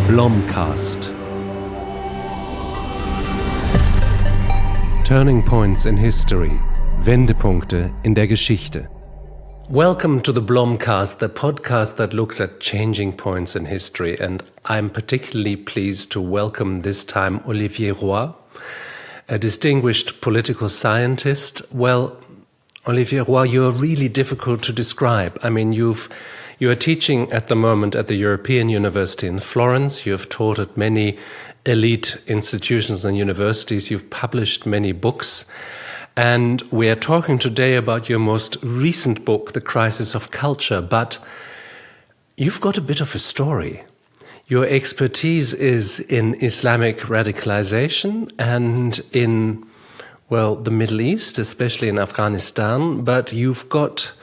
BlomCast. Turning points in history. Wendepunkte in der Geschichte. Welcome to the BlomCast, the podcast that looks at changing points in history, and I'm particularly pleased to welcome this time Olivier Roy, a distinguished political scientist. Well, Olivier Roy, you're really difficult to describe. I mean, you are teaching at the moment at the European University in Florence. You have taught at many elite institutions and universities. You've published many books. And we are talking today about your most recent book, The Crisis of Culture. But you've got a bit of a story. Your expertise is in Islamic radicalization and in, well, the Middle East, especially in Afghanistan. But you've got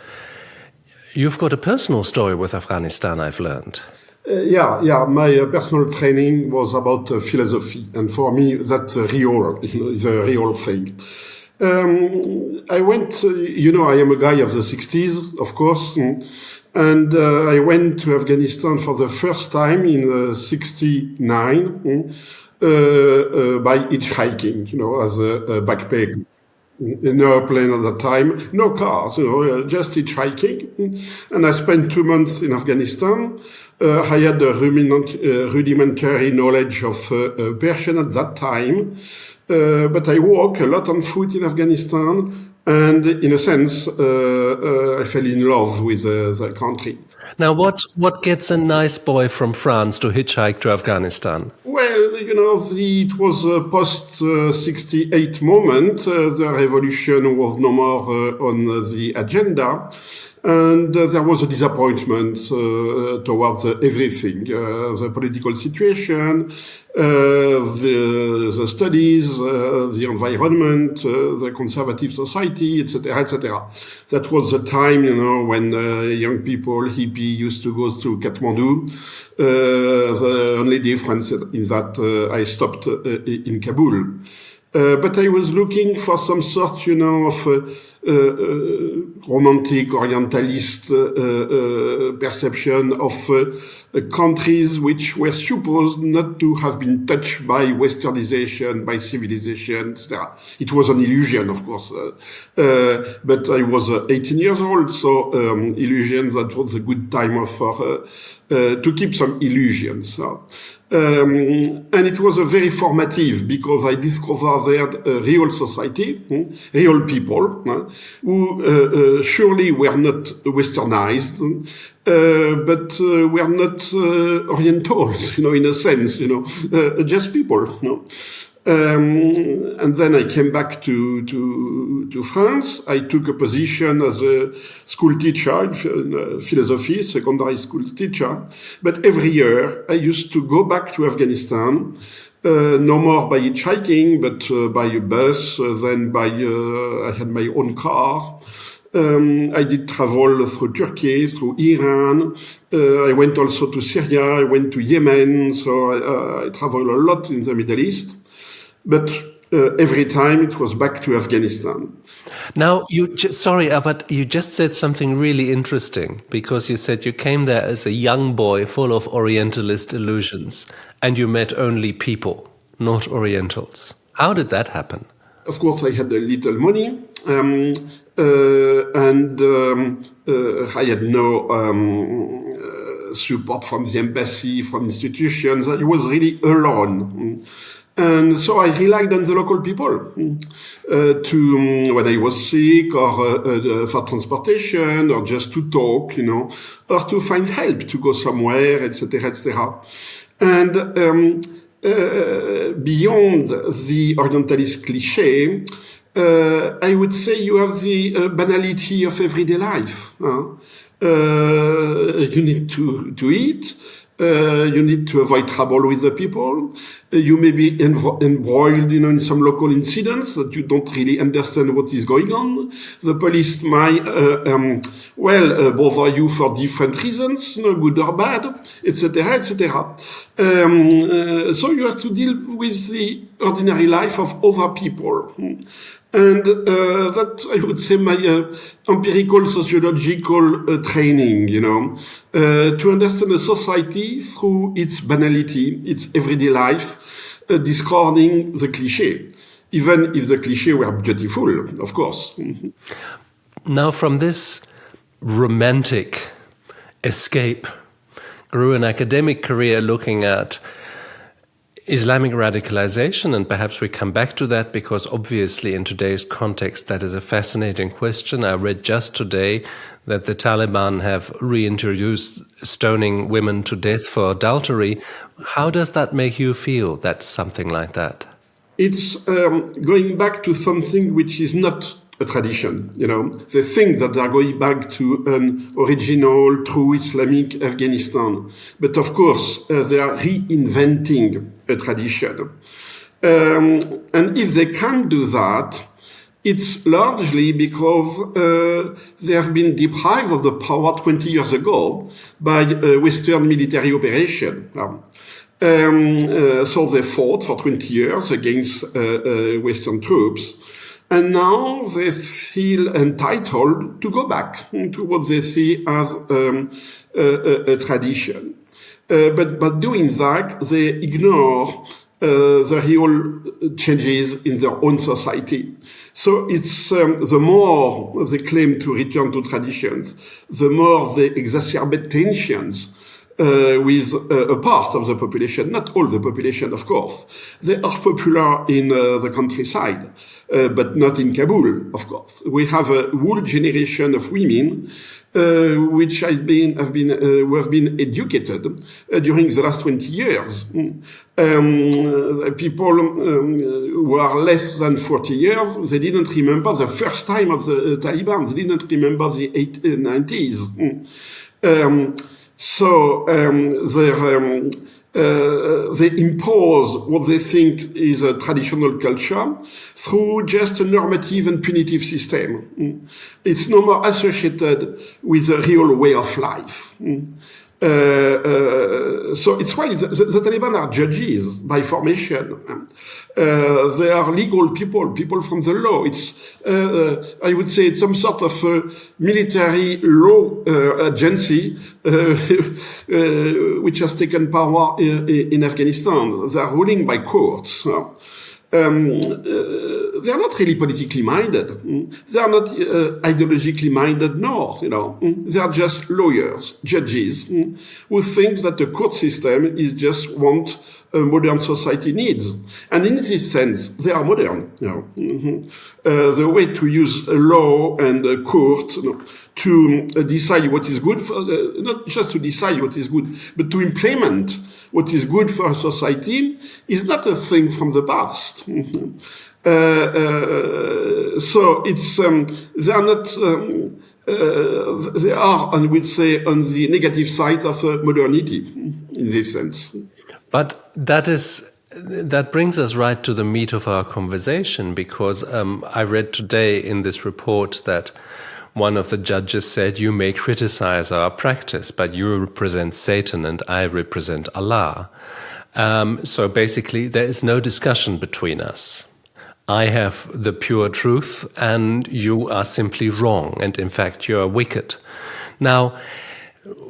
a personal story with Afghanistan, I've learned. Yeah. My personal training was about philosophy, and for me, that's real. It's a real thing. I went. I am a guy of the 60s, of course, and I went to Afghanistan for the first time in '69 by hitchhiking. As a backpacker. No plane at the time, no cars, just hitchhiking. And I spent 2 months in Afghanistan. I had a rudimentary knowledge of Persian at that time, but I walked a lot on foot in Afghanistan, and in a sense, I fell in love with the country. Now, what gets a nice boy from France to hitchhike to Afghanistan? Well, it was a post-68 moment. The revolution was no more on the agenda. And there was a disappointment towards everything, the political situation, the studies, the environment, the conservative society, etc., etc. That was the time, when young people, hippie, used to go to Kathmandu. The only difference is that I stopped in Kabul. But I was looking for some sort, of romantic, orientalist perception of countries which were supposed not to have been touched by westernization, by civilization, etc. It was an illusion, of course. But I was 18 years old, so illusion, that was a good time to keep some illusions. And it was very formative because I discovered there a real society, real people, who surely were not westernized, but were not Orientals, in a sense, just people. And then I came back to France. I took a position as a school teacher in philosophy, secondary school teacher. But every year I used to go back to Afghanistan, no more by hitchhiking, but by a bus. Then I had my own car. I did travel through Turkey, through Iran. I went also to Syria. I went to Yemen. So I traveled a lot in the Middle East. But every time it was back to Afghanistan. Now, but you just said something really interesting, because you said you came there as a young boy full of Orientalist illusions, and you met only people, not Orientals. How did that happen? Of course, I had a little money, and I had no support from the embassy, from institutions. I was really alone. And so I relied on the local people when I was sick, or for transportation, or just to talk, or to find help to go somewhere, etc., etc. And beyond the Orientalist cliché, I would say you have the banality of everyday life. You need to eat. You need to avoid trouble with the people. You may be embroiled, in some local incidents that you don't really understand what is going on. The police might, bother you for different reasons, good or bad, etc., etc. So you have to deal with the ordinary life of other people. And that, I would say, my empirical sociological training, to understand a society simply through its banality, its everyday life, discarding the cliché, even if the cliché were beautiful, of course. Now, from this romantic escape grew an academic career looking at Islamic radicalization, and perhaps we come back to that because obviously in today's context that is a fascinating question. I read just today that the Taliban have reintroduced stoning women to death for adultery. How does that make you feel, that something like that? It's going back to something which is not a tradition, They think that they are going back to an original, true Islamic Afghanistan. But of course, they are reinventing a tradition. And if they can do that, it's largely because they have been deprived of the power 20 years ago by Western military operation. So they fought for 20 years against Western troops. And now they feel entitled to go back to what they see as a tradition. But doing that, they ignore the real changes in their own society. So it's the more they claim to return to traditions, the more they exacerbate tensions with a part of the population, not all the population, of course. They are popular in the countryside, but not in Kabul, of course. We have a whole generation of women which have been educated during the last 20 years. People who are less than 40 years, they didn't remember the first time of the Taliban. They didn't remember the 90s. So they impose what they think is a traditional culture through just a normative and punitive system. It's no more associated with a real way of life. So it's why the Taliban are judges by formation. They are legal people from the law. It's, I would say, it's some sort of military law agency which has taken power in Afghanistan. They are ruling by courts. They are not really politically minded. They are not ideologically minded, nor, they are just lawyers, judges, who think that the court system is just what a modern society needs. And in this sense, they are modern, The way to use a law and a court to decide what is good, not just to decide what is good, but to implement what is good for society is not a thing from the past. So it's they are not. They are, I would say, on the negative side of modernity in this sense. But that brings us right to the meat of our conversation, because I read today in this report that one of the judges said, "You may criticize our practice, but you represent Satan and I represent Allah." So basically, there is no discussion between us. I have the pure truth and you are simply wrong. And in fact, you are wicked. Now,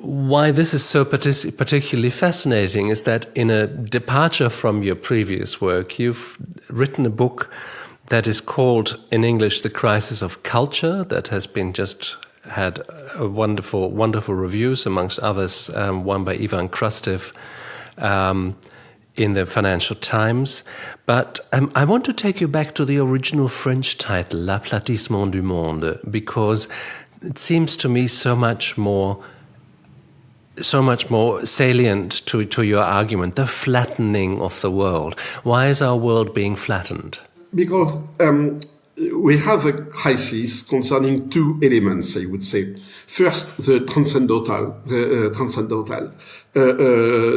why this is so particularly fascinating is that in a departure from your previous work, you've written a book that is called, in English, The Crisis of Culture, that has been just had a wonderful reviews, amongst others, one by Ivan Krastev in the Financial Times. But I want to take you back to the original French title, L'aplatissement du monde, because it seems to me so much more salient to your argument, the flattening of the world. Why is our world being flattened? Because we have a crisis concerning two elements, I would say. First, the transcendental,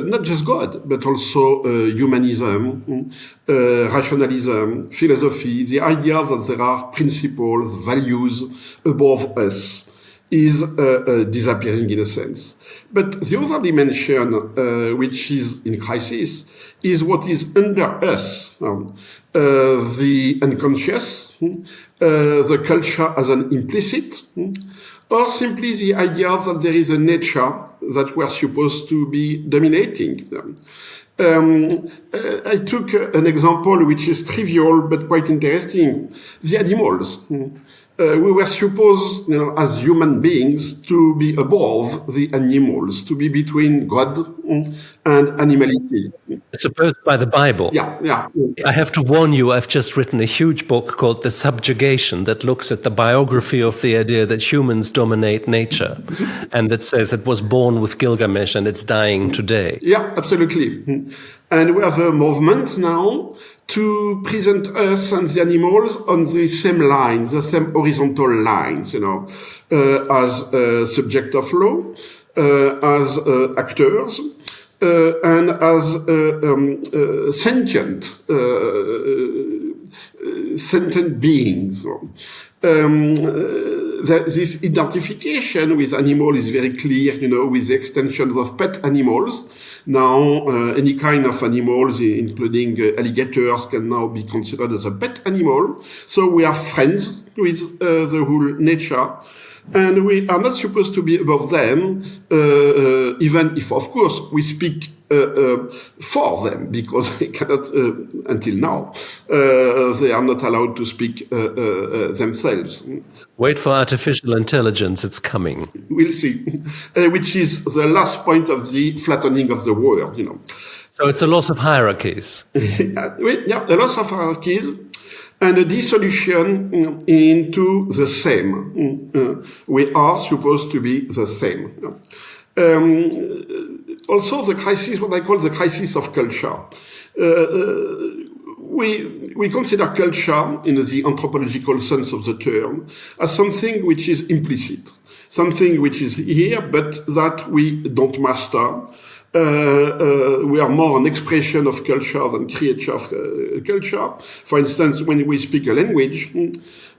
not just God, but also humanism, rationalism, philosophy, the idea that there are principles, values above us is disappearing in a sense. But the other dimension, which is in crisis, is what is under us, the unconscious, the culture as an implicit, or simply the idea that there is a nature that we're supposed to be dominating them. I took an example which is trivial but quite interesting: the animals. We were supposed, as human beings, to be above the animals, to be between God and animality. It's supposed by the Bible. Yeah. I have to warn you, I've just written a huge book called The Subjugation that looks at the biography of the idea that humans dominate nature, and that says it was born with Gilgamesh and it's dying today. Yeah, absolutely. And we have a movement now to present us and the animals on the same lines, the same horizontal lines, as subject of law, as actors, and as sentient beings. This identification with animal is very clear, with the extensions of pet animals. Now, any kind of animals, including alligators, can now be considered as a pet animal. So we are friends with the whole nature. And we are not supposed to be above them, even if, of course, we speak for them, because they cannot, until now, they are not allowed to speak themselves. Wait for artificial intelligence, it's coming. We'll see, which is the last point of the flattening of the world, So it's a loss of hierarchies. Yeah, a loss of hierarchies and a dissolution into the same. We are supposed to be the same. Also, the crisis, what I call the crisis of culture. We consider culture, in the anthropological sense of the term, as something which is implicit, something which is here, but that we don't master. We are more an expression of culture than creature of culture. For instance, when we speak a language,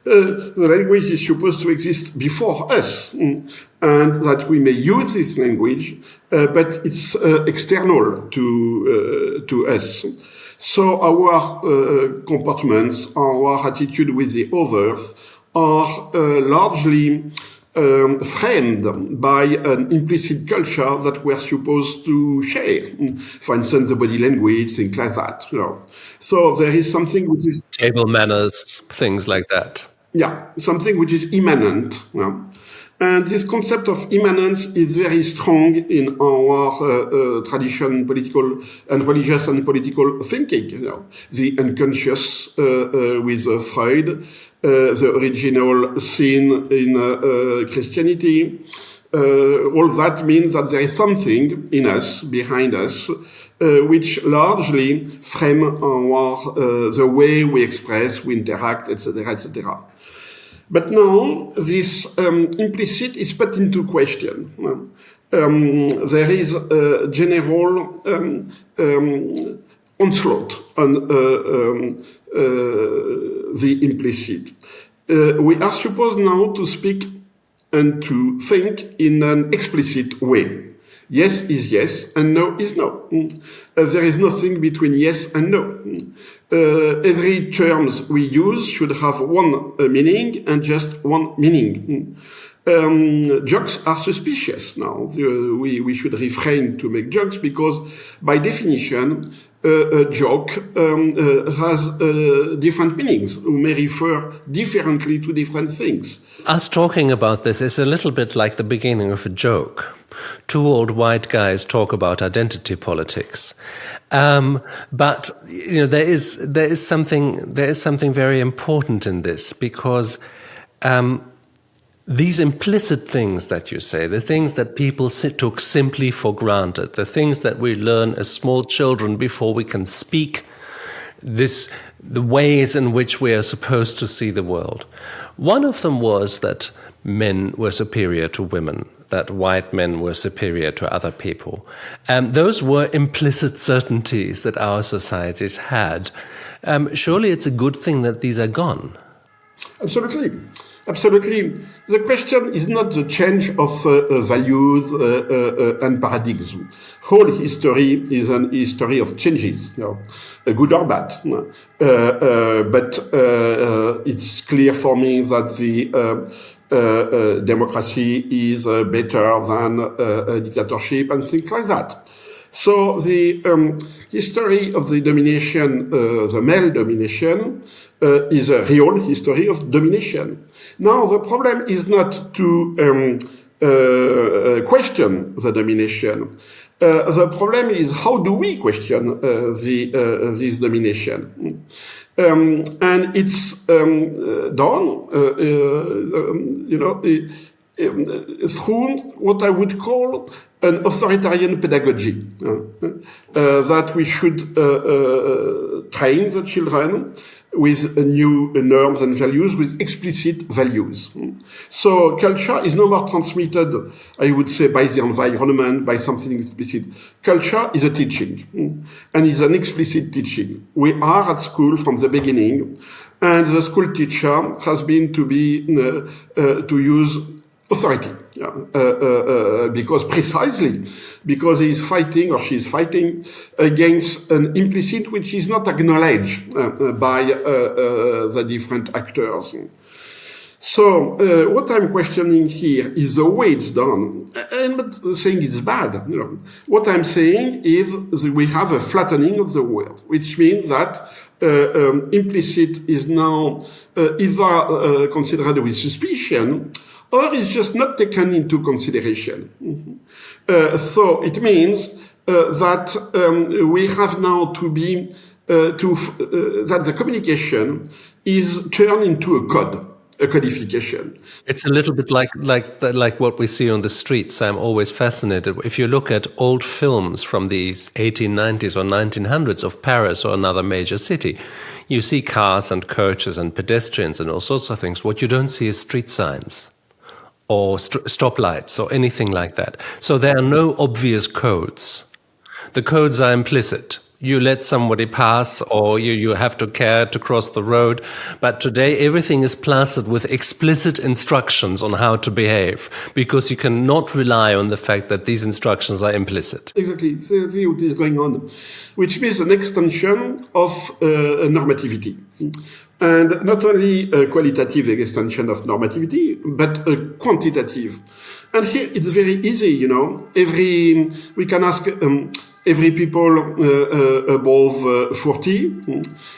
the language is supposed to exist before us, and that we may use this language, but it's external to us. So our comportments, our attitude with the others are largely framed by an implicit culture that we're supposed to share. For instance, the body language, things like that. So there is something which is table manners, things like that. Yeah, something which is immanent. And this concept of immanence is very strong in our tradition, political and religious and political thinking. The unconscious with Freud, the original sin in Christianity. All that means that there is something in us, behind us, which largely frame the way we express, we interact, etc., etc. But now this implicit is put into question. There is a general onslaught on the implicit. We are supposed now to speak and to think in an explicit way. Yes is yes and no is no. There is nothing between yes and no. Every terms we use should have one meaning and just one meaning. Jokes are suspicious now. We should refrain to make jokes because, by definition, a joke has different meanings, may refer differently to different things. Us talking about this is a little bit like the beginning of a joke. Two old white guys talk about identity politics, but there is something very important in this, because these implicit things that you say, the things that people took simply for granted, the things that we learn as small children before we can speak, the ways in which we are supposed to see the world. One of them was that men were superior to women, that white men were superior to other people. Those were implicit certainties that our societies had. Surely it's a good thing that these are gone. Absolutely. Absolutely. The question is not the change of values and paradigms. Whole history is an history of changes, good or bad. But it's clear for me that the democracy is better than a dictatorship and things like that. So the history of the domination, the male domination, is a real history of domination. Now the problem is not to question the domination. The problem is how do we question this domination? And it's done, through what I would call an authoritarian pedagogy, that we should train the children with new norms and values, with explicit values. So culture is no more transmitted, I would say, by the environment, by something explicit. Culture is a teaching, and is an explicit teaching. We are at school from the beginning, and the school teacher has been to use authority, because he is fighting or she is fighting against an implicit which is not acknowledged by the different actors. So what I'm questioning here is the way it's done. I'm not saying it's bad. What I'm saying is that we have a flattening of the world, which means that implicit is now either considered with suspicion, or is just not taken into consideration. So it means that we have now to be that the communication is turned into a code, a codification. It's a little bit like what we see on the streets. I'm always fascinated. If you look at old films from the 1890s or 1900s of Paris or another major city, you see cars and coaches and pedestrians and all sorts of things. What you don't see is street signs or stoplights or anything like that. So there are no obvious codes. The codes are implicit. You let somebody pass, or you have to care to cross the road. But today everything is plastered with explicit instructions on how to behave, because you cannot rely on the fact that these instructions are implicit. Exactly. See what is going on, which means an extension of normativity. And not only a qualitative extension of normativity, but a quantitative. And here it's very easy, we can ask every people above 40,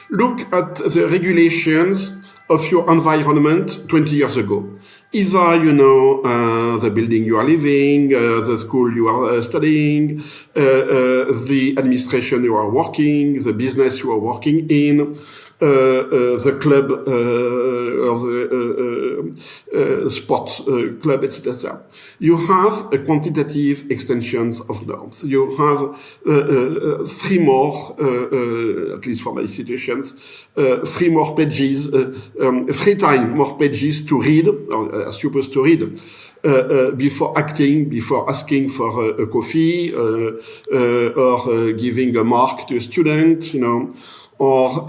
look at the regulations of your environment 20 years ago. Either, the building you are living, the school you are studying, the administration you are working, the business you are working in, the club or the sport club, etc. You have a quantitative extensions of norms. You have 3 more, at least for my institutions, 3 more pages, 3 times more pages to read, or are supposed to read, before acting, before asking for a coffee, or giving a mark to a student, or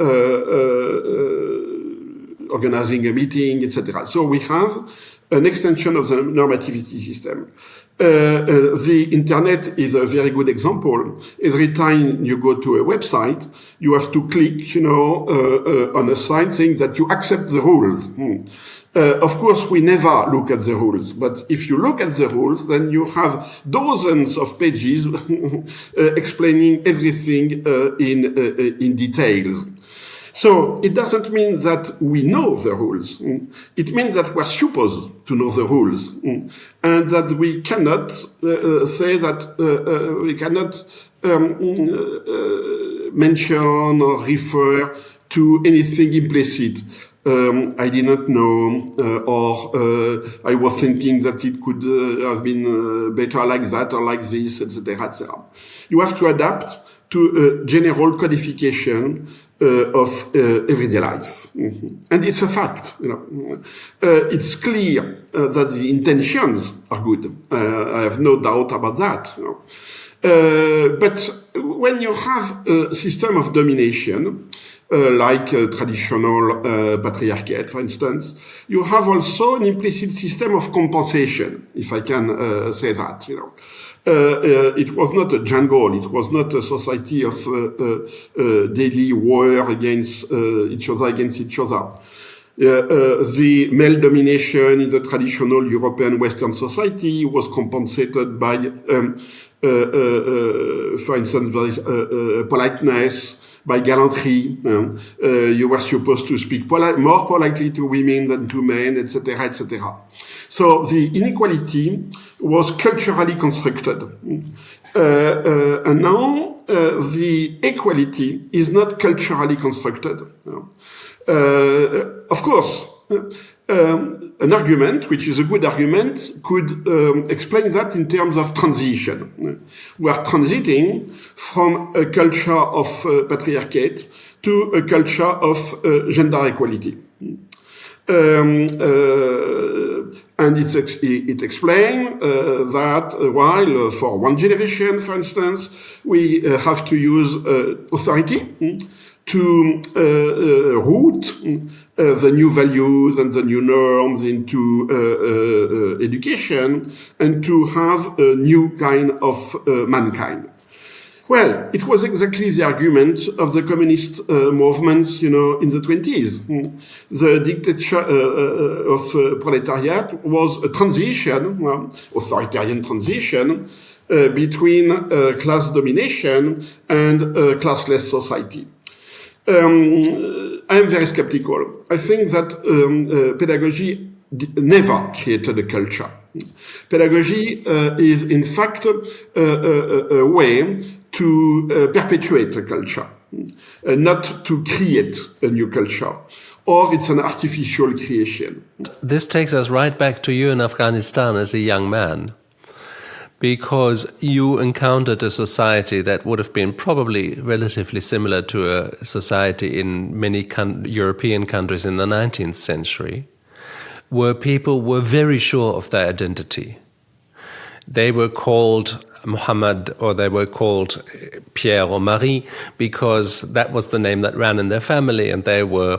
organizing a meeting, etc. So we have an extension of the normativity system. The internet is a very good example. Every time you go to a website, you have to click, on a sign saying that you accept the rules. Of course, we never look at the rules, but if you look at the rules, then you have dozens of pages explaining everything in details. So it doesn't mean that we know the rules. It means that we're supposed to know the rules, and that we cannot say that we cannot mention or refer to anything implicit. I did not know, or I was thinking that it could have been better like that or like this, etc., etc. You have to adapt to a general codification of everyday life. And it's a fact. It's clear that the intentions are good. I have no doubt about that. But when you have a system of domination, like traditional patriarchate, for instance, you have also an implicit system of compensation, if I can say that. It was not a jungle. It was not a society of daily war against each other. The male domination in the traditional European Western society was compensated by, for instance, by politeness, by gallantry. You were supposed to speak more politely to women than to men, etc., etc. So the inequality was culturally constructed. And now the equality is not culturally constructed. Of course, an argument, which is a good argument, could explain that in terms of transition. We are transiting from a culture of patriarchate to a culture of gender equality. And it explains that while for one generation, for instance, we have to use authority to root the new values and the new norms into education and to have a new kind of mankind. Well, it was exactly the argument of the communist movement, in the 20s. The dictatorship of proletariat was a transition, authoritarian transition, between class domination and classless society. I am very skeptical. I think that pedagogy never created a culture. Pedagogy is, in fact, a way to perpetuate a culture, not to create a new culture, or it's an artificial creation. This takes us right back to you in Afghanistan as a young man, because you encountered a society that would have been probably relatively similar to a society in many European countries in the 19th century, where people were very sure of their identity. They were called Muhammad, or they were called Pierre or Marie, because that was the name that ran in their family, and they were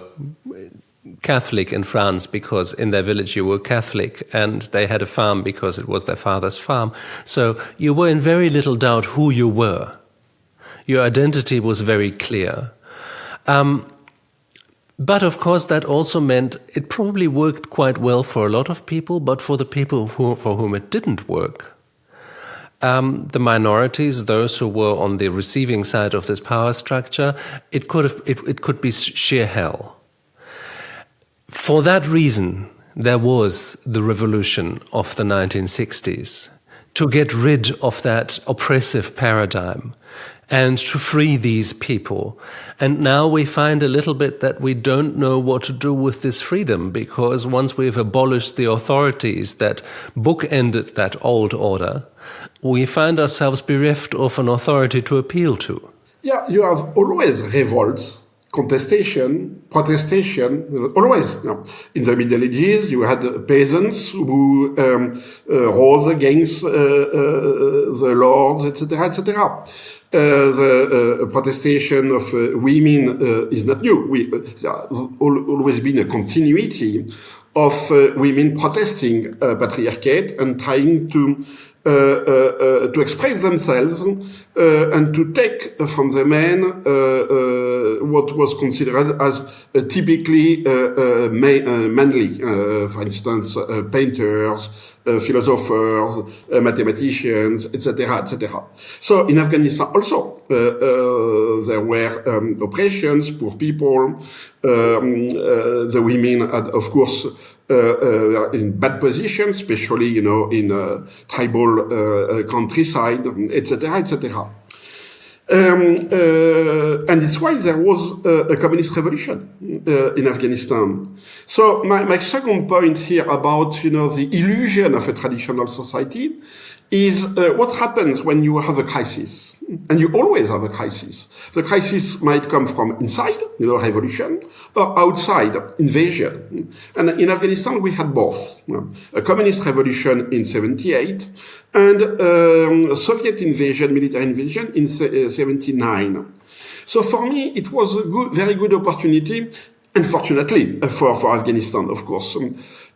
Catholic in France because in their village you were Catholic, and they had a farm because it was their father's farm. So you were in very little doubt who you were. Your identity was very clear. But of course that also meant it probably worked quite well for a lot of people, but for the people for whom it didn't work, the minorities, those who were on the receiving side of this power structure, it could be sheer hell. For that reason, there was the revolution of the 1960s, to get rid of that oppressive paradigm and to free these people. And now we find a little bit that we don't know what to do with this freedom, because once we've abolished the authorities that bookended that old order, we find ourselves bereft of an authority to appeal to. Yeah, you have always revolts, contestation, protestation, always. In the Middle Ages, you had peasants who rose against the lords, etc., etc. The protestation of women is not new. There has always been a continuity of women protesting patriarchate and trying to express themselves and to take from the men what was considered as typically manly. For instance, painters, philosophers, mathematicians, etc., etc. So in Afghanistan also there were oppressions, poor people. The women had, of course, in bad positions, especially in tribal countryside, etc., etc. And it's why there was a communist revolution in Afghanistan. So my second point here about the illusion of a traditional society is what happens when you have a crisis, and you always have a crisis. The crisis might come from inside, revolution, or outside, invasion. And in Afghanistan we had both: a communist revolution in '78 and Soviet invasion, military invasion in '79. So for me, it was a very good opportunity, unfortunately, for Afghanistan, of course,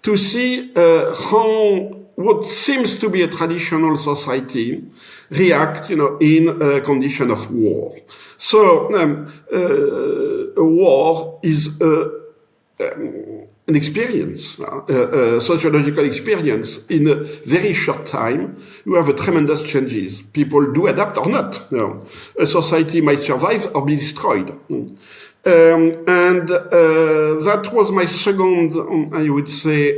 to see how what seems to be a traditional society react, in a condition of war. So a war is a an experience, sociological experience. In a very short time, you have a tremendous changes. People do adapt or not. A society might survive or be destroyed. And that was my second, I would say,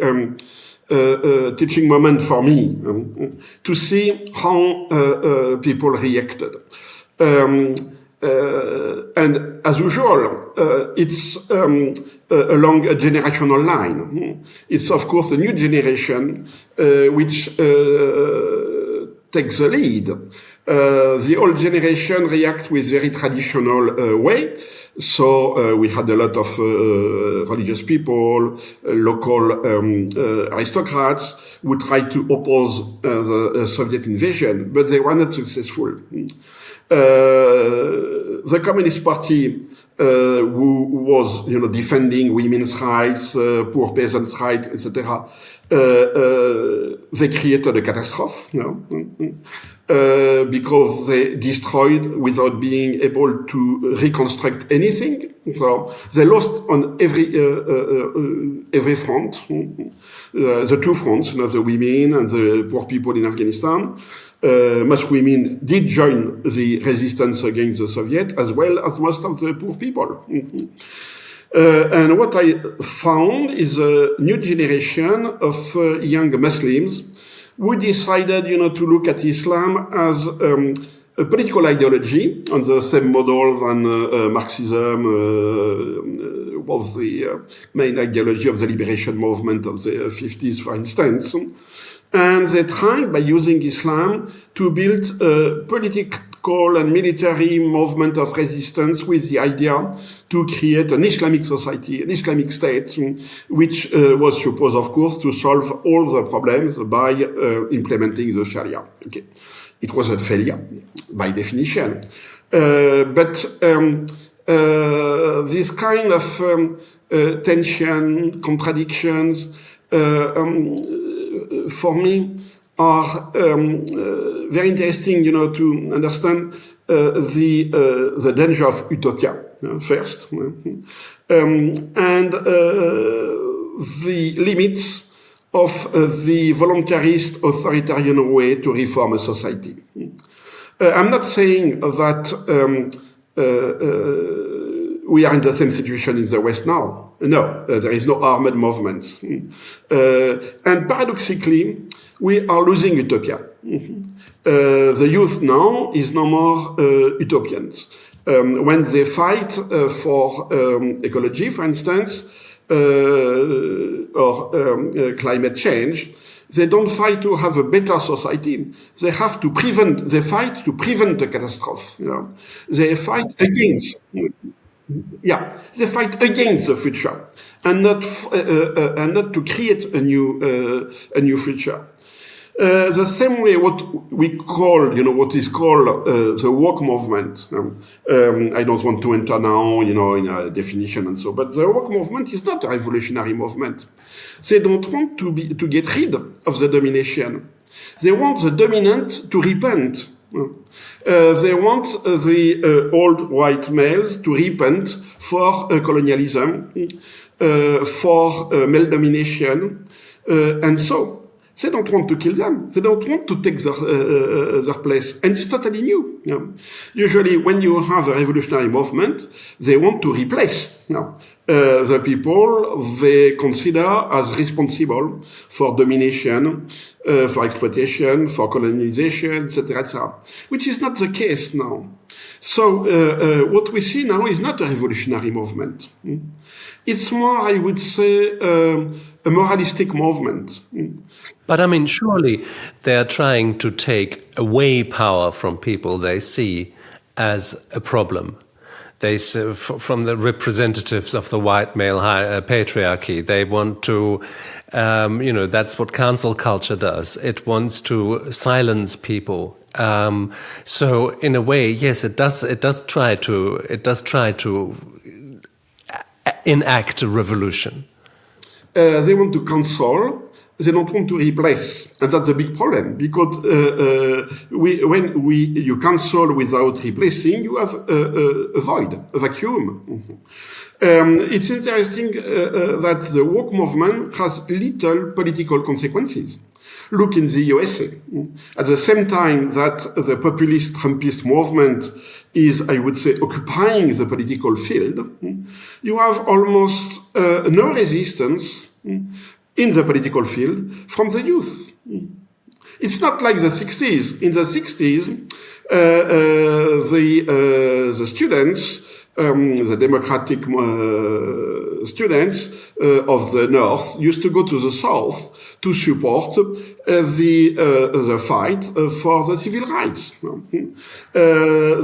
teaching moment for me, to see how people reacted. And as usual, it's along a generational line. It's, of course, a new generation which takes the lead. The old generation react with very traditional way. So we had a lot of religious people, local aristocrats who tried to oppose the Soviet invasion, but they were not successful. The Communist Party, who was, defending women's rights, poor peasants' rights, etc., they created a catastrophe, because they destroyed without being able to reconstruct anything. So they lost on every front, the two fronts, the women and the poor people in Afghanistan. Most women did join the resistance against the Soviet, as well as most of the poor people. And what I found is a new generation of young Muslims who decided, to look at Islam as a political ideology on the same model than Marxism was the main ideology of the liberation movement of the 50s, for instance. And they tried, by using Islam, to build a political and military movement of resistance with the idea to create an Islamic society, an Islamic state, which was supposed, of course, to solve all the problems by implementing the Sharia. Okay. It was a failure, by definition. But this kind of tension, contradictions, for me, are very interesting, to understand the danger of utopia first, and the limits of the voluntarist authoritarian way to reform a society. I'm not saying that we are in the same situation in the West now. No, there is no armed movement. And paradoxically, we are losing utopia. The youth now is no more utopians. When they fight for ecology, for instance, or climate change, they don't fight to have a better society. They fight to prevent the catastrophe. They fight against. They fight against the future, and not to create a new future. The same way, what we call, what is called the woke movement. I don't want to enter now, in a definition and so, but the woke movement is not a revolutionary movement. They don't want to get rid of the domination. They want the dominant to repent. They want the old white males to repent for colonialism, for male domination, and so they don't want to kill them. They don't want to take their place, and it's totally new. Usually, when you have a revolutionary movement, they want to replace the people they consider as responsible for domination, for exploitation, for colonization, etc., which is not the case now. So what we see now is not a revolutionary movement. It's more, I would say, a moralistic movement. But I mean, surely they're trying to take away power from people they see as a problem. They say, from the representatives of the white male patriarchy, they want to, that's what cancel culture does. It wants to silence people. So in a way, yes, it does try to enact a revolution. They want to cancel, they don't want to replace, and that's a big problem because when you cancel without replacing, you have a void, a vacuum. It's interesting that the woke movement has little political consequences. Look in the USA. At the same time that the populist Trumpist movement is, I would say, occupying the political field, you have almost no resistance in the political field from the youth. It's not like the 60s. In the 60s, the students, the democratic students of the North used to go to the South to support the fight for the civil rights.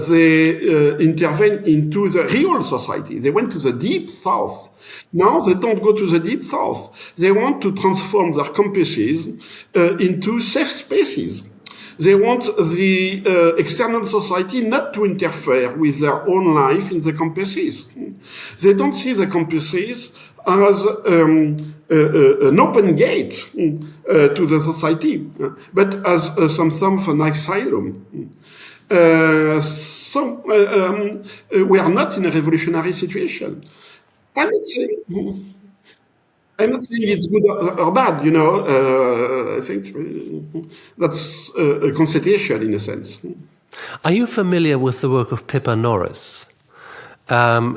They intervened into the real society. They went to the deep South. Now they don't go to the deep South. They want to transform their campuses into safe spaces. They want the external society not to interfere with their own life in the campuses. They don't see the campuses as an open gate to the society, but as some sort of an asylum. So we are not in a revolutionary situation. I'm not saying it's good or bad, I think that's a constatation in a sense. Are you familiar with the work of Pippa Norris?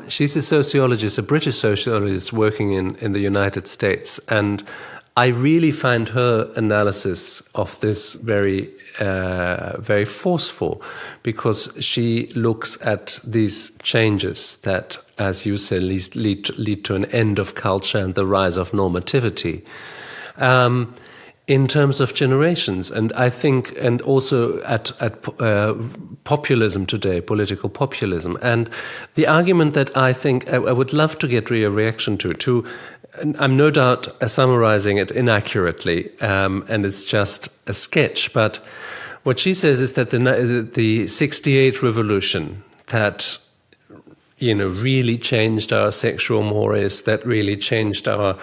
She's a sociologist, a British sociologist working in the United States. And I really find her analysis of this very, very forceful, because she looks at these changes that, as you say, lead to an end of culture and the rise of normativity in terms of generations. And I think, and also at populism today, political populism. And the argument that I think I would love to get your reaction to, I'm no doubt summarizing it inaccurately, and it's just a sketch, but what she says is that the 68 revolution that really changed our sexual mores, that really changed our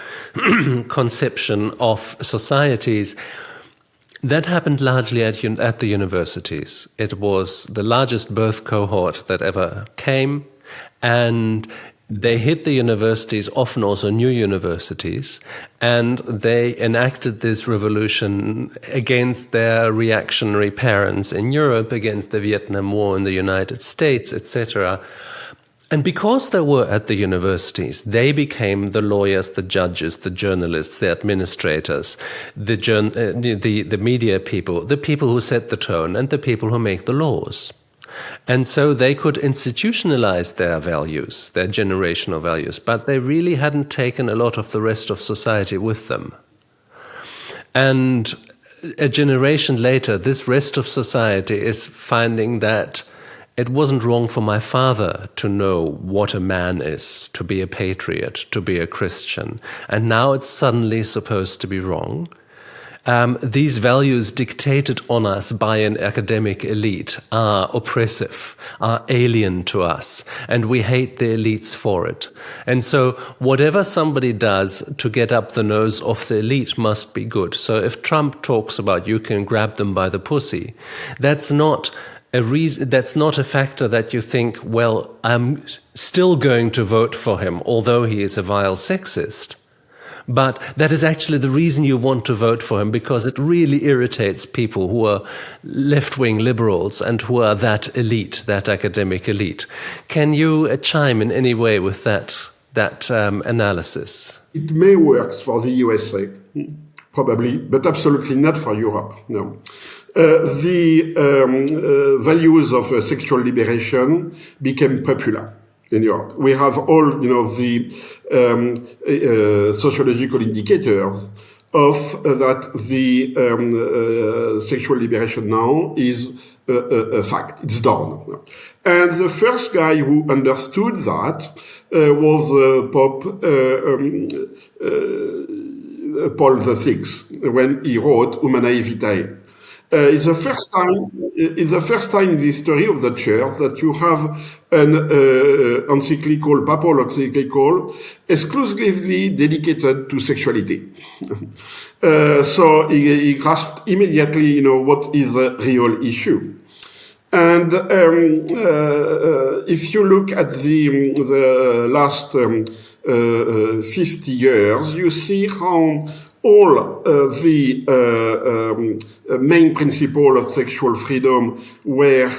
conception of societies, that happened largely at the universities. It was the largest birth cohort that ever came, and they hit the universities, often also new universities, and they enacted this revolution against their reactionary parents in Europe, against the Vietnam War in the United States, etc. And because they were at the universities, they became the lawyers, the judges, the journalists, the administrators, the media people, the people who set the tone, and the people who make the laws. And so they could institutionalize their values, their generational values, but they really hadn't taken a lot of the rest of society with them. And a generation later, this rest of society is finding that it wasn't wrong for my father to know what a man is, to be a patriot, to be a Christian. And now it's suddenly supposed to be wrong. These values dictated on us by an academic elite are oppressive, are alien to us, and we hate the elites for it. And so whatever somebody does to get up the nose of the elite must be good. So if Trump talks about you can grab them by the pussy, that's not a reason, that's not a factor that you think, well, I'm still going to vote for him, although he is a vile sexist. But that is actually the reason you want to vote for him, because it really irritates people who are left-wing liberals and who are that elite, that academic elite. Can you chime in any way with that analysis? It may work for the USA, probably, but absolutely not for Europe, no. The values of sexual liberation became popular in Europe. We have all, the sociological indicators of that the sexual liberation now is a fact. It's done. And the first guy who understood that was Pope Paul VI, when he wrote Humanae Vitae. It's the first time. It's the first time in the history of the church that you have an encyclical, papal encyclical, exclusively dedicated to sexuality. So he grasped immediately, what is the real issue. And if you look at the last 50 years, you see how all the main principles of sexual freedom were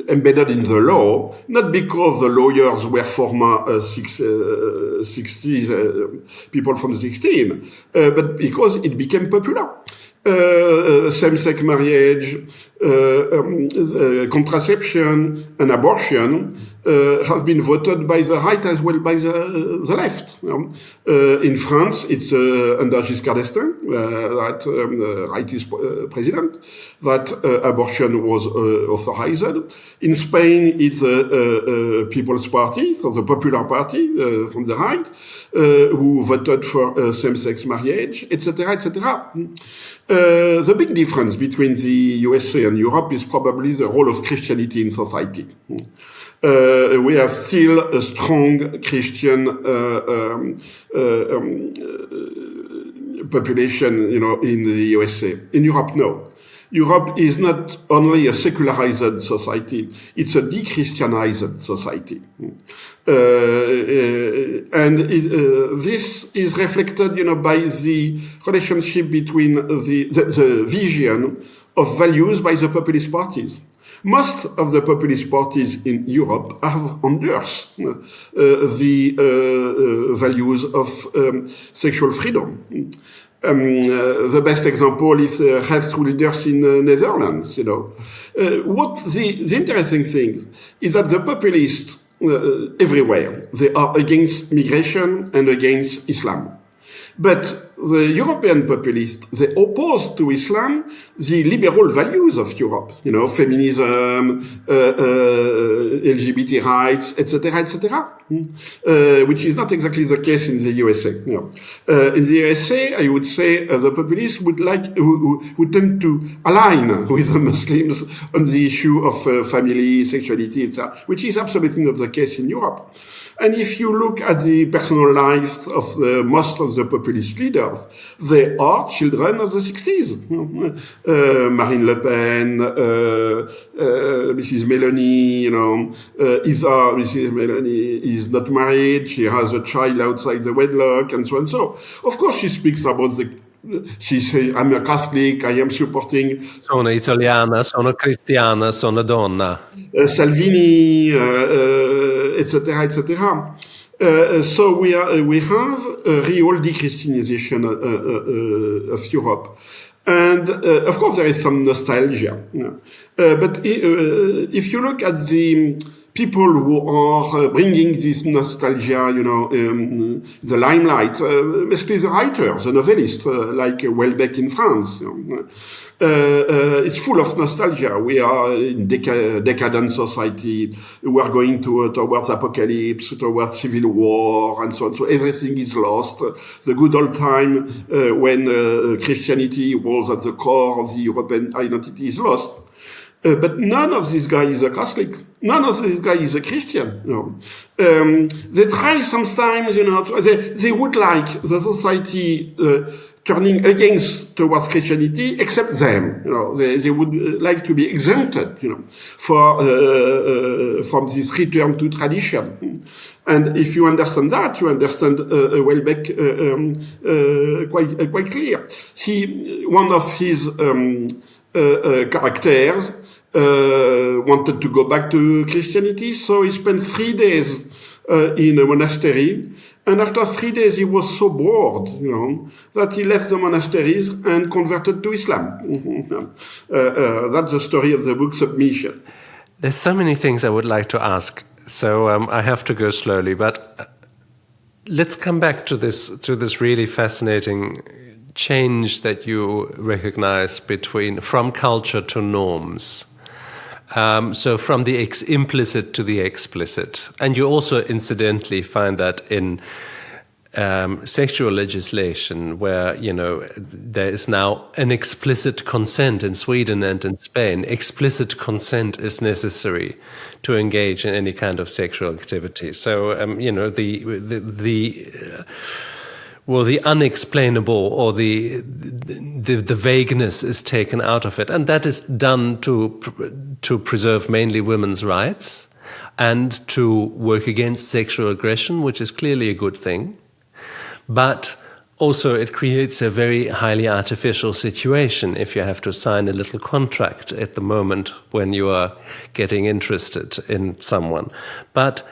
embedded in the law, not because the lawyers were former 60s people from the 16, but because it became popular. Same-sex marriage, contraception, and abortion have been voted by the right as well by the left. In France, it's under Giscard d'Estaing that right is president, that abortion was authorized. In Spain, it's the People's Party, so the Popular Party from the right, who voted for same-sex marriage, etc., etc. The big difference between the USA and Europe is probably the role of Christianity in society. We have still a strong Christian population, in the USA. In Europe, no. Europe is not only a secularized society, it's a de-christianized society. This is reflected, by the relationship between the vision of values by the populist parties. Most of the populist parties in Europe have endorsed the values of sexual freedom. The best example is health leaders in Netherlands. What the interesting thing is that the populists everywhere, they are against migration and against Islam. But the European populists, they oppose to Islam the liberal values of Europe, feminism, LGBT rights, etc., etc., which is not exactly the case in the USA. In the USA, I would say the populists would tend to align with the Muslims on the issue of family, sexuality, etc., which is absolutely not the case in Europe. And if you look at the personal lives of most of the populist leaders, they are children of the 60s. Marine Le Pen, Mrs. Meloni, Mrs. Meloni is not married, she has a child outside the wedlock, and so on. So, of course, she speaks about she says, I'm a Catholic, I am supporting... Sono italiana, sono cristiana, sono donna. Salvini, etc., etc. So we have a real de-christianization of Europe. And, of course, there is some nostalgia. But if you look at the people who are bringing this nostalgia, the limelight, mostly the writers, the novelists, like Welbeck in France. It's full of nostalgia. We are in decadent society. We are going towards apocalypse, towards civil war, and so on. So everything is lost. The good old time when Christianity was at the core of the European identity is lost. But none of these guys is a Catholic. None of these guys is a Christian. They try sometimes, they would like the society turning towards Christianity, except them. They would like to be exempted, from this return to tradition. And if you understand that, you understand Welbeck quite clear. One of his characters wanted to go back to Christianity, so he spent 3 days in a monastery, and after 3 days he was so bored, that he left the monasteries and converted to Islam. That's the story of the book Submission. There's so many things I would like to ask, so I have to go slowly, but let's come back to this really fascinating change that you recognize from culture to norms. So from the implicit to the explicit. And you also incidentally find that in sexual legislation where, there is now an explicit consent in Sweden and in Spain. Explicit consent is necessary to engage in any kind of sexual activity. So, the unexplainable or the vagueness is taken out of it, and that is done to preserve mainly women's rights and to work against sexual aggression, which is clearly a good thing. But also it creates a very highly artificial situation if you have to sign a little contract at the moment when you are getting interested in someone. But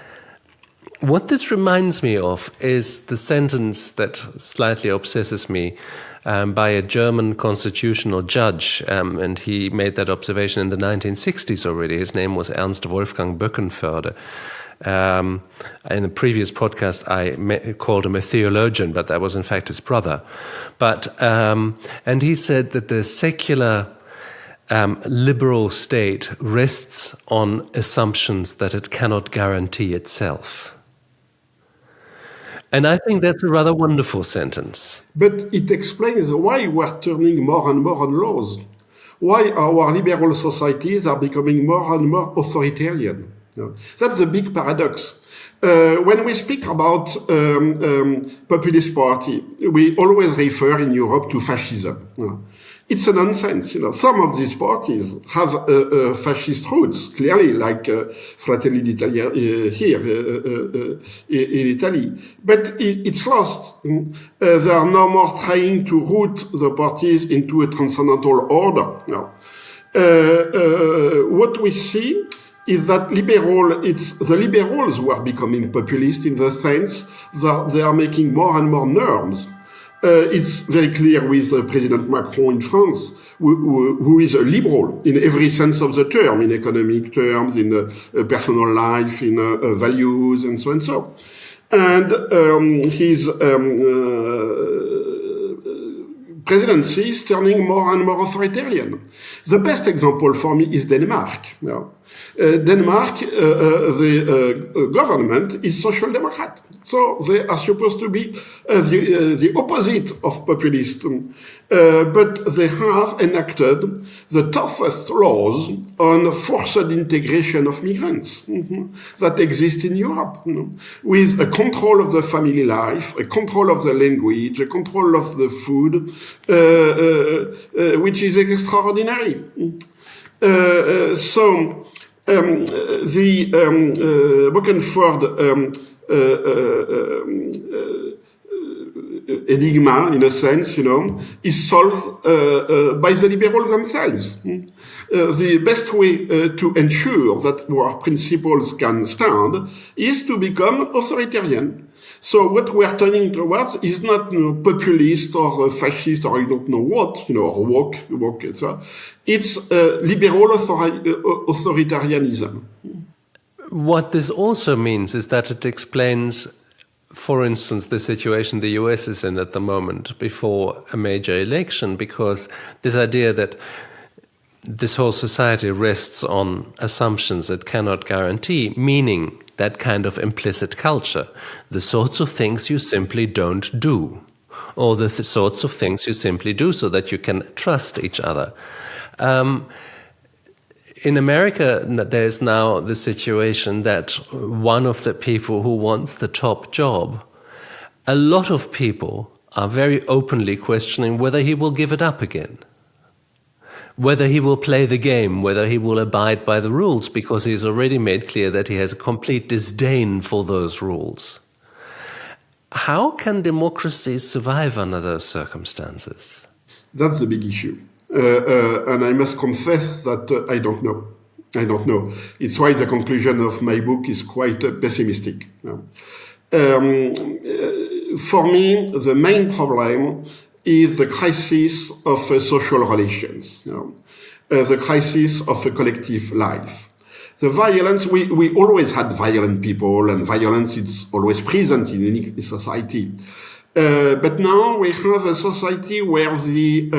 what this reminds me of is the sentence that slightly obsesses me by a German constitutional judge, and he made that observation in the 1960s already. His name was Ernst Wolfgang Böckenförde. In a previous podcast, I called him a theologian, but that was in fact his brother. And he said that the secular liberal state rests on assumptions that it cannot guarantee itself. And I think that's a rather wonderful sentence. But it explains why we're turning more and more on laws, why our liberal societies are becoming more and more authoritarian. That's a big paradox. When we speak about populist party, we always refer in Europe to fascism. It's a nonsense. Some of these parties have fascist roots, clearly, like Fratelli d'Italia here in Italy. But it's lost. They are no more trying to root the parties into a transcendental order. What we see is that the liberals who are becoming populist in the sense that they are making more and more norms. It's very clear with President Macron in France, who is a liberal in every sense of the term, in economic terms, in personal life, in values, and so and so. And his presidency is turning more and more authoritarian. The best example for me is Denmark. Denmark, the government is social democrat. So they are supposed to be the opposite of populist. But they have enacted the toughest laws on forced integration of migrants that exist in Europe, with a control of the family life, a control of the language, a control of the food, which is extraordinary. So the Böckenförde enigma, in a sense, is solved by the liberals themselves. The best way to ensure that our principles can stand is to become authoritarian. So what we are turning towards is not populist or fascist or I don't know what, or woke, etc. It's liberal authoritarianism. What this also means is that it explains, for instance, the situation the US is in at the moment before a major election, because this idea that this whole society rests on assumptions it cannot guarantee, meaning that kind of implicit culture, the sorts of things you simply don't do, or the sorts of things you simply do so that you can trust each other. In America, there is now the situation that one of the people who wants the top job, a lot of people are very openly questioning whether he will give it up again, whether he will play the game, whether he will abide by the rules, because he's already made clear that he has a complete disdain for those rules. How can democracies survive under those circumstances? That's the big issue. And I must confess that I don't know. I don't know. It's why the conclusion of my book is quite pessimistic. For me, the main problem is the crisis of social relations, the crisis of a collective life. The violence, we always had violent people, and violence is always present in any society. But now we have a society where the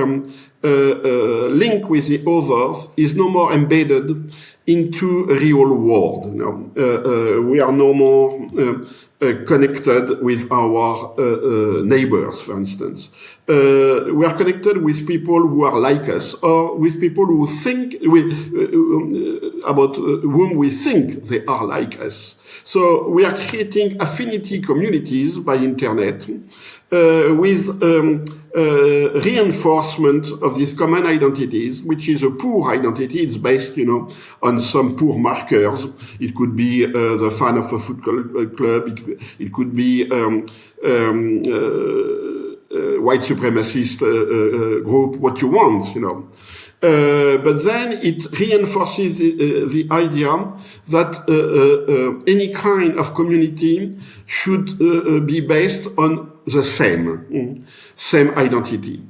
link with the others is no more embedded into a real world. We are no more connected with our neighbors, for instance. We are connected with people who are like us, or with people who think about whom we think they are like us. So we are creating affinity communities by internet with reinforcement of these common identities, which is a poor identity. It's based, on some poor markers. It could be the fan of a football club. It could be white supremacist group, what you want, but then it reinforces the idea that any kind of community should be based on the same identity.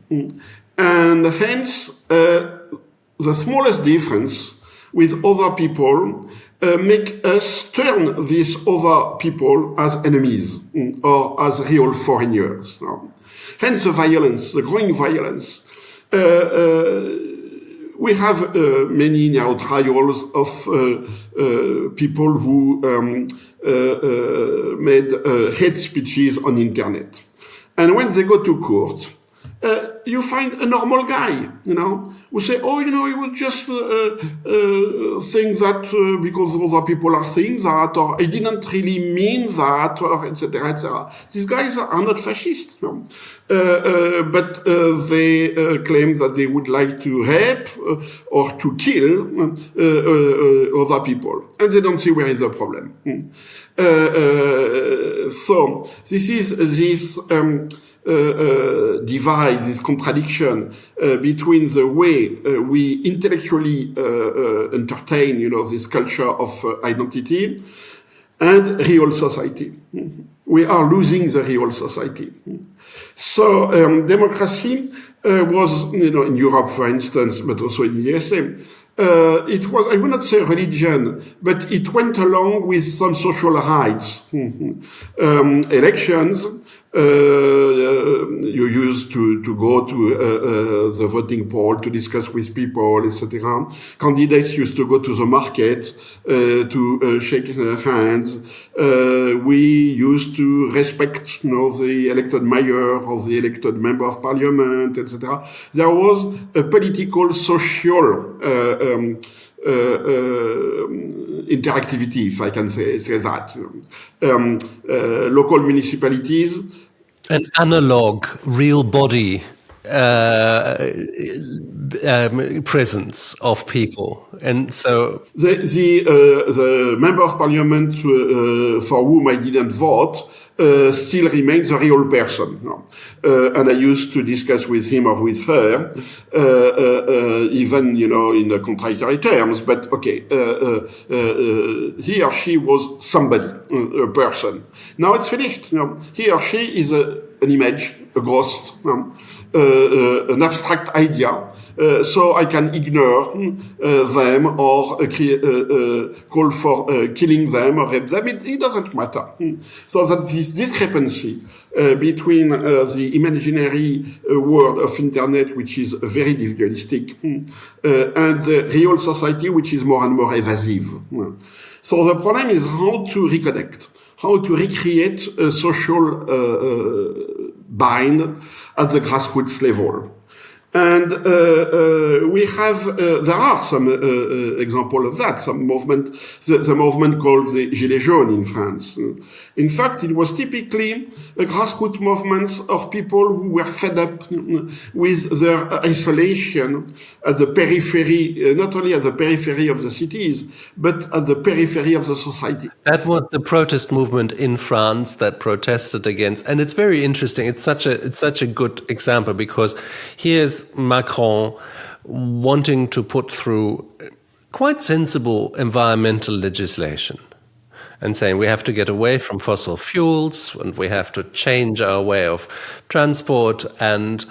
And hence, the smallest difference with other people make us turn these other people as enemies or as real foreigners. Hence the violence, the growing violence. We have many now trials of people who made hate speeches on internet. And when they go to court, you find a normal guy, who say, he would just think that because other people are saying that, or I didn't really mean that, or etc., etc. These guys are not fascists, but they claim that they would like to rape or to kill other people, and they don't see where is the problem. So this is this divide, this contradiction between the way we intellectually entertain, this culture of identity, and real society. We are losing the real society. So democracy was, in Europe, for instance, but also in the USA, it was, I would not say religion, but it went along with some social rights. Elections, you used to go to the voting poll to discuss with people, etc. Candidates used to go to the market to shake hands. We used to respect, the elected mayor or the elected member of parliament, etc. There was a political, social interactivity, if I can say that. Local municipalities. An analog, real body presence of people. And so the member of parliament for whom I didn't vote still remains a real person. And I used to discuss with him or with her, even, in contradictory terms, but okay, he or she was somebody, a person. Now it's finished. He or she is an image, a ghost, an abstract idea. So I can ignore them or call for killing them or rape them. It doesn't matter. So that this discrepancy between the imaginary world of internet, which is very individualistic, and the real society, which is more and more evasive. So the problem is how to reconnect, how to recreate a social bind at the grassroots level. And we have, there are some examples of that, some movement, the movement called the Gilets jaunes in France. In fact, it was typically a grassroots movement of people who were fed up with their isolation at the periphery, not only at the periphery of the cities, but at the periphery of the society. That was the protest movement in France that protested against, and it's very interesting. It's such a good example because here's Macron wanting to put through quite sensible environmental legislation and saying we have to get away from fossil fuels and we have to change our way of transport, and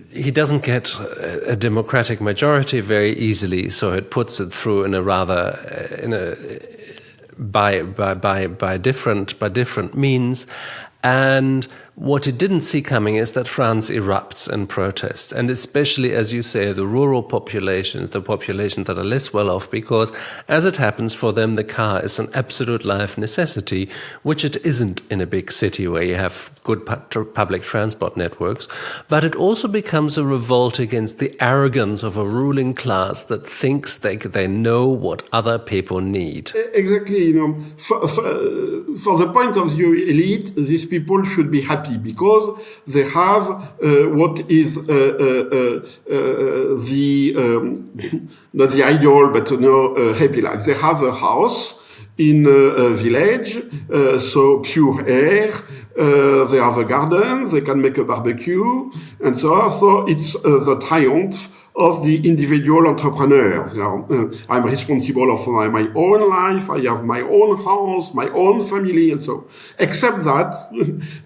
he doesn't get a democratic majority very easily, so it puts it through in a rather by different means. And what it didn't see coming is that France erupts in protest, and especially, as you say, the rural populations, the populations that are less well off, because as it happens for them, the car is an absolute life necessity, which it isn't in a big city where you have good public transport networks. But it also becomes a revolt against the arrogance of a ruling class that thinks they know what other people need. Exactly, for the point of view elite, these people should be happy because they have what is not the ideal, but happy life. They have a house in a village, so pure air. They have a garden. They can make a barbecue, and so on. So it's the triumph of the individual entrepreneur. I'm responsible for my own life. I have my own house, my own family, and so. Except that,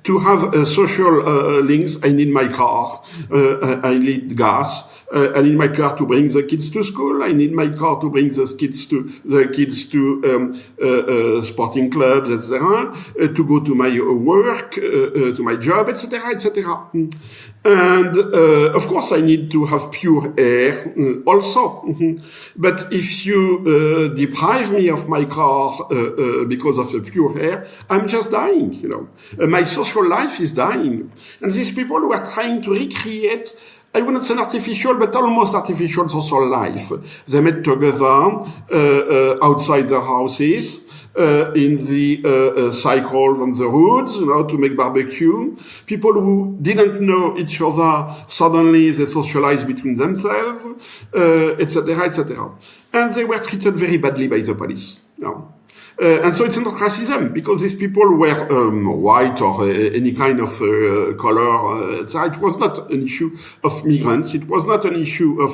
to have social links, I need my car. I need gas. I need my car to bring the kids to school. I need my car to bring the kids to sporting clubs, etc. To go to my work, to my job, etc., etc. And of course, I need to have pure air also. But if you deprive me of my car because of the pure air, I'm just dying. My social life is dying. And these people who are trying to recreate, I wouldn't say artificial, but almost artificial social life. They met together outside their houses, in the cycles on the roads, to make barbecue. People who didn't know each other, suddenly they socialized between themselves, etc., etc. And they were treated very badly by the police. And so it's not racism, because these people were white or any kind of color, etc. It was not an issue of migrants. It was not an issue of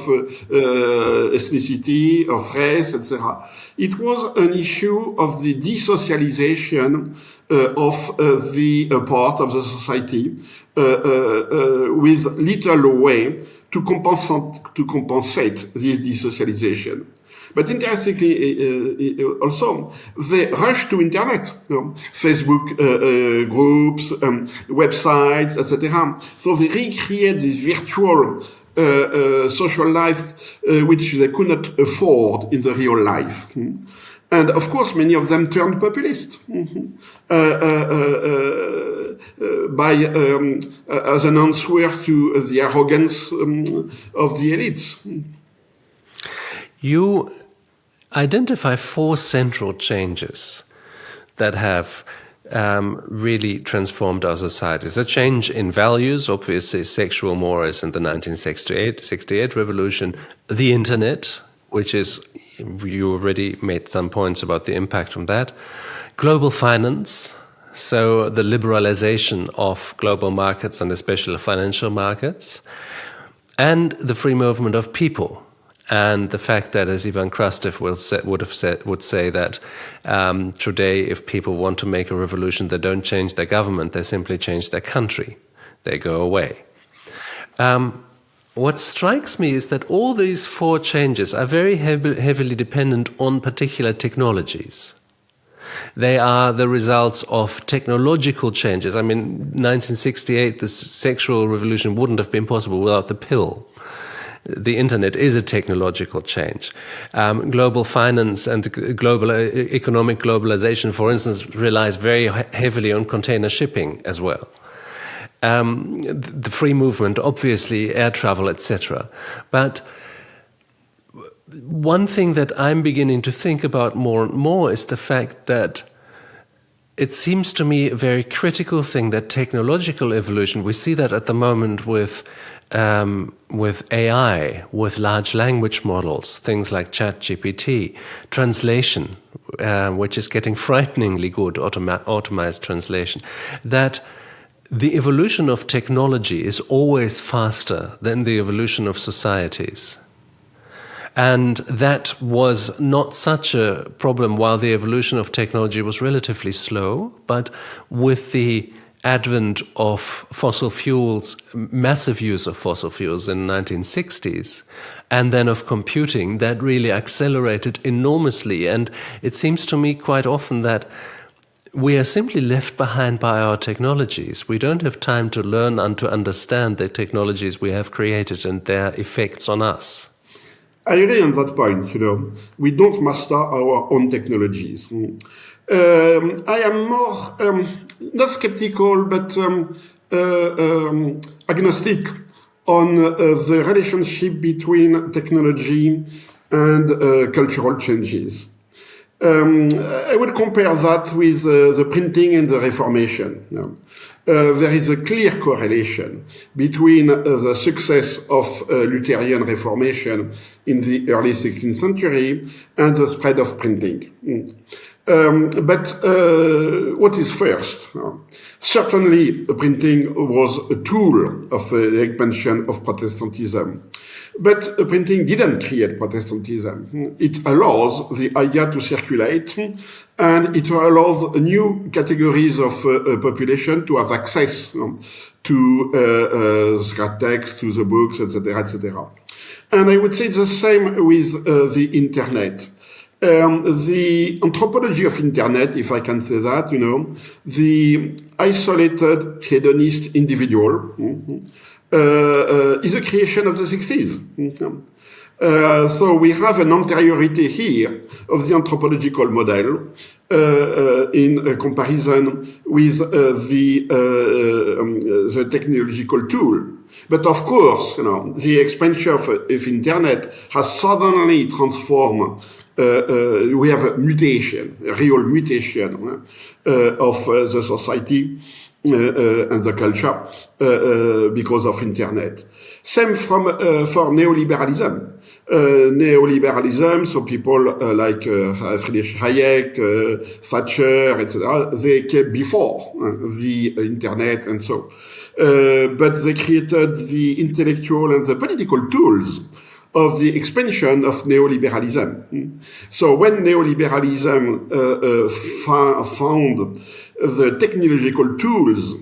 ethnicity, of race, etc. It was an issue of the desocialization of the part of the society with little way to compensate this desocialization. But interestingly, also, they rush to internet, Facebook groups, websites, etc. So they recreate this virtual social life which they could not afford in the real life. And of course, many of them turned populist as an answer to the arrogance of the elites. You identify 4 central changes that have really transformed our societies. A change in values, obviously sexual mores in the 1968 revolution, the internet, which is, you already made some points about the impact from that, global finance, so the liberalisation of global markets and especially financial markets, and the free movement of people. And the fact that, as Ivan Krastev would say that today, if people want to make a revolution, they don't change their government, they simply change their country. They go away. What strikes me is that all these 4 changes are very heavily dependent on particular technologies. They are the results of technological changes. I mean, 1968, the sexual revolution wouldn't have been possible without the pill. The internet is a technological change. Global finance and global economic globalization, for instance, relies very heavily on container shipping as well. The free movement, obviously, air travel, etc. But one thing that I'm beginning to think about more and more is the fact that it seems to me a very critical thing that technological evolution, we see that at the moment with AI, with large language models, things like ChatGPT, translation, which is getting frighteningly good, automized translation, that the evolution of technology is always faster than the evolution of societies. And that was not such a problem while the evolution of technology was relatively slow, but with the advent of fossil fuels, massive use of fossil fuels in the 1960s, and then of computing, that really accelerated enormously. And it seems to me quite often that we are simply left behind by our technologies. We don't have time to learn and to understand the technologies we have created and their effects on us. I agree on that point. We don't master our own technologies. I am more not skeptical, but agnostic on the relationship between technology and cultural changes. I would compare that with the printing and the Reformation. There is a clear correlation between the success of Lutheran Reformation in the early 16th century and the spread of printing. But what is first? Certainly, printing was a tool of the expansion of Protestantism. But printing didn't create Protestantism. It allows the idea to circulate, and it allows new categories of population to have access to scrap text, to the books, etc., etc. And I would say the same with the internet. The anthropology of internet, if I can say that, the isolated hedonist individual is a creation of the 60s. So we have an anteriority here of the anthropological model in comparison with the technological tool. But of course, the expansion of internet has suddenly transformed. We have a mutation, a real mutation of the society and the culture because of internet. Same for neoliberalism. Neoliberalism, so people like Friedrich Hayek, Thatcher, etc., they came before the internet and so. But they created the intellectual and the political tools of the expansion of neoliberalism. So when neoliberalism found the technological tools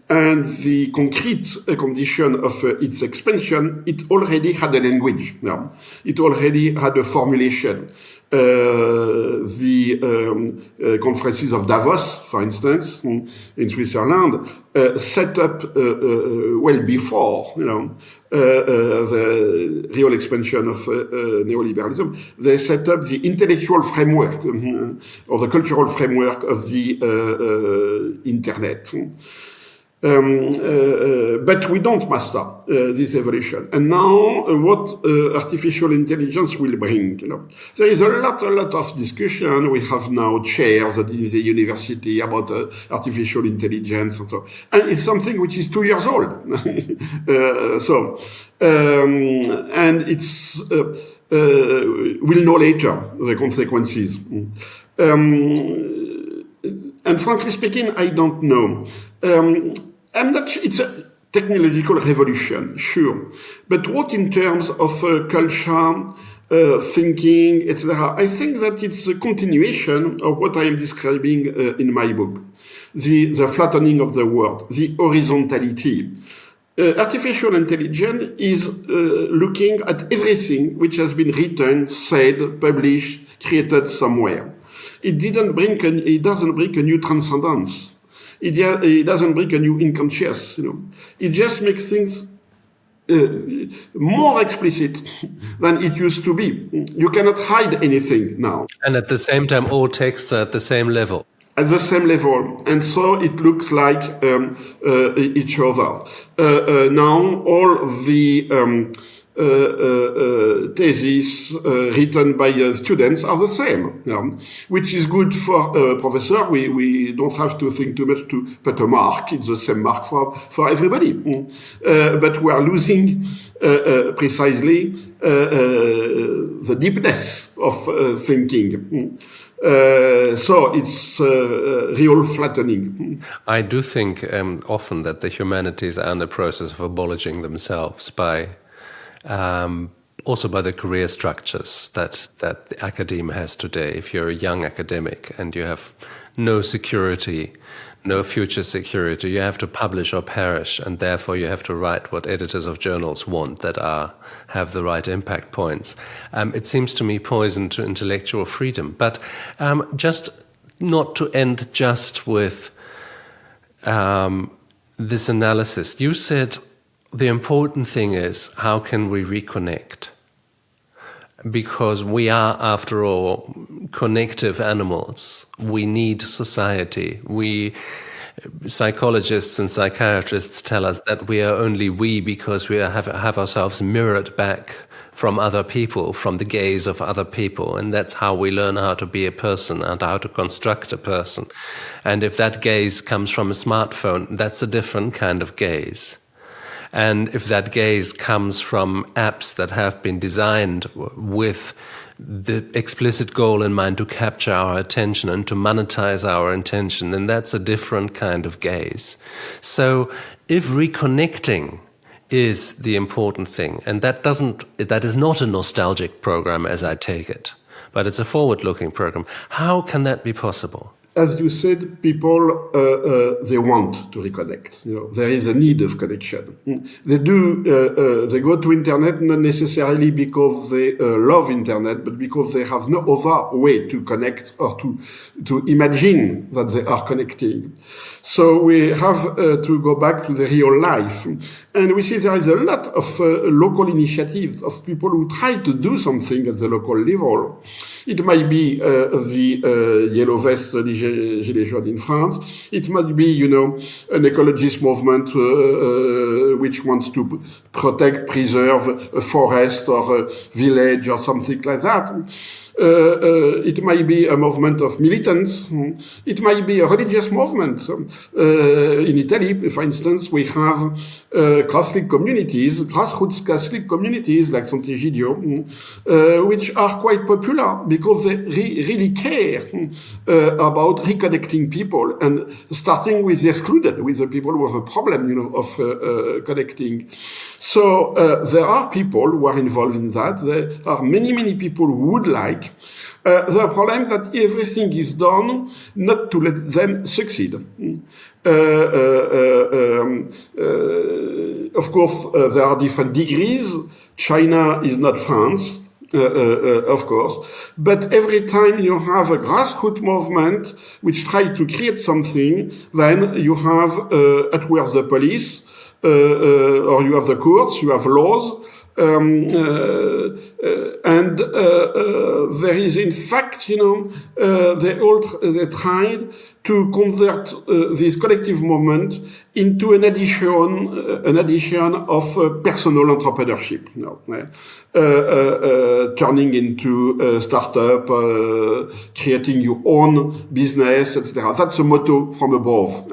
and the concrete condition of its expansion, it already had a language. It already had a formulation. The conferences of Davos, for instance, in Switzerland, set up well before, the real expansion of neoliberalism. They set up the intellectual framework or the cultural framework of the internet. But we don't master this evolution. And now, what artificial intelligence will bring? There is a lot of discussion. We have now chairs at the university about artificial intelligence, and so. And it's something which is 2 years old. And it's we'll know later the consequences. And frankly speaking, I don't know. I'm not sure. It's a technological revolution, sure. But what in terms of culture, thinking, etc.? I think that it's a continuation of what I am describing in my book. The flattening of the world, the horizontality. Artificial intelligence is looking at everything which has been written, said, published, created somewhere. It doesn't bring a new transcendence. It doesn't bring a new unconscious, It just makes things more explicit than it used to be. You cannot hide anything now. And at the same time, all texts are at the same level. At the same level. And so it looks like each other. Now, all the theses written by students are the same, which is good for a professor. We don't have to think too much to put a mark. It's the same mark for everybody. But we are losing precisely the deepness of thinking. So it's real flattening. I do think often that the humanities are in the process of abolishing themselves by also by the career structures that the academe has today. If you're a young academic and you have no security, no future security, you have to publish or perish, and therefore you have to write what editors of journals want that have the right impact points. It seems to me poison to intellectual freedom. But just not to end just with this analysis. You said the important thing is, how can we reconnect? Because we are, after all, connective animals. We need society. Psychologists and psychiatrists tell us that we are only we because we have ourselves mirrored back from other people, from the gaze of other people. And that's how we learn how to be a person and how to construct a person. And if that gaze comes from a smartphone, that's a different kind of gaze. And if that gaze comes from apps that have been designed with the explicit goal in mind to capture our attention and to monetize our attention, then that's a different kind of gaze. So if reconnecting is the important thing, and that is not a nostalgic program as I take it, but it's a forward-looking program, how can that be possible? As you said, people, they want to reconnect. There is a need of connection. They go to internet not necessarily because they love internet, but because they have no other way to connect or to imagine that they are connecting. So we have to go back to the real life. And we see there is a lot of local initiatives of people who try to do something at the local level. It might be the Yellow Vest Gilets jaunes in France. It might be, an ecologist movement which wants to protect, preserve a forest or a village or something like that. It might be a movement of militants. It might be a religious movement. In Italy, for instance, we have Catholic communities, grassroots Catholic communities like Sant'Egidio, which are quite popular because they really care about reconnecting people and starting with the excluded, with the people who have a problem, of connecting. So there are people who are involved in that. There are many people who would like. The problem is that everything is done not to let them succeed. Of course, there are different degrees. China is not France, of course. But every time you have a grassroots movement which tries to create something, then you have at worst the police, or you have the courts, you have laws. And there is, in fact, they tried to convert this collective movement into an addition of personal entrepreneurship, turning into a startup, creating your own business, etc. That's a motto from above.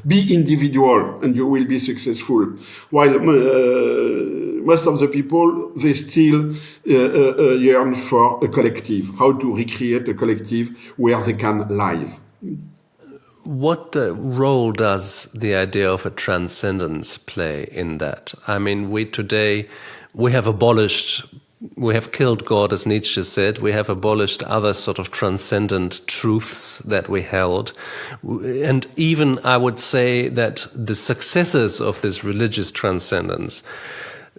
Be individual, and you will be successful. While most of the people, they still yearn for a collective, how to recreate a collective where they can live. What role does the idea of a transcendence play in that? I mean, we have killed God, as Nietzsche said. We have abolished other sort of transcendent truths that we held. And even I would say that the successors of this religious transcendence,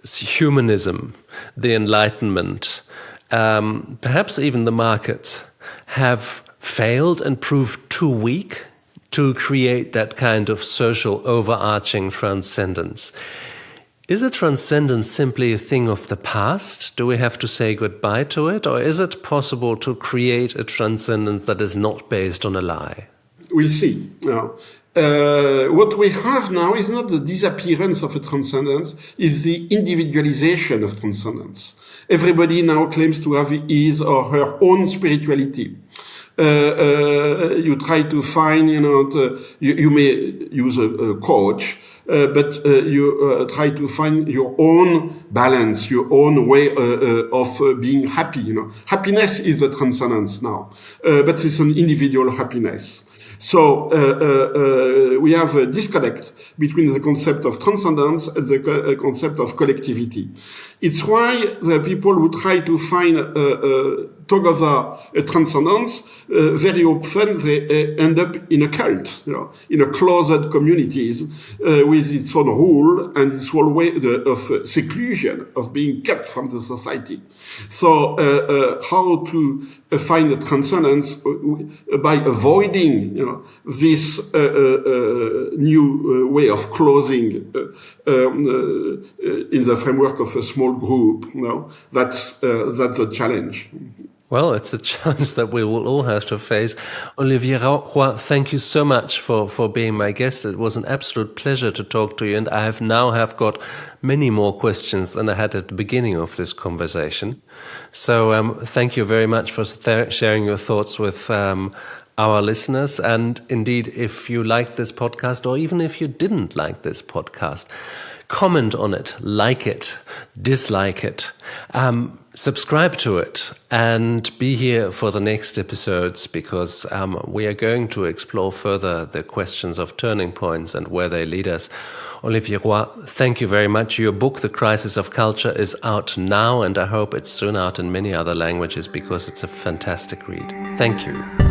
humanism, the Enlightenment, perhaps even the market, have failed and proved too weak to create that kind of social overarching transcendence. Is a transcendence simply a thing of the past? Do we have to say goodbye to it? Or is it possible to create a transcendence that is not based on a lie? We'll see. What we have now is not the disappearance of a transcendence, it's the individualization of transcendence. Everybody now claims to have his or her own spirituality. You try to find, you may use a coach, but you try to find your own balance, your own way of being happy. Happiness is a transcendence now, but it's an individual happiness. So we have a disconnect between the concept of transcendence and the concept of collectivity. It's why the people who try to find together a transcendence, very often they end up in a cult, in a closed communities with its own rule and its own way of seclusion, of being kept from the society. So how to find a transcendence by avoiding this new way of closing in the framework of a small group. That's a challenge. Well, it's a challenge that we will all have to face. Olivier Roy, thank you so much for being my guest. It was an absolute pleasure to talk to you, and I have got many more questions than I had at the beginning of this conversation. So thank you very much for sharing your thoughts with our listeners. And indeed, if you liked this podcast, or even if you didn't like this podcast, comment on it, like it, dislike it, subscribe to it, and be here for the next episodes, because we are going to explore further the questions of turning points and where they lead us. Olivier Roy, thank you very much. Your book, The Crisis of Culture, is out now, and I hope it's soon out in many other languages, because it's a fantastic read. Thank you.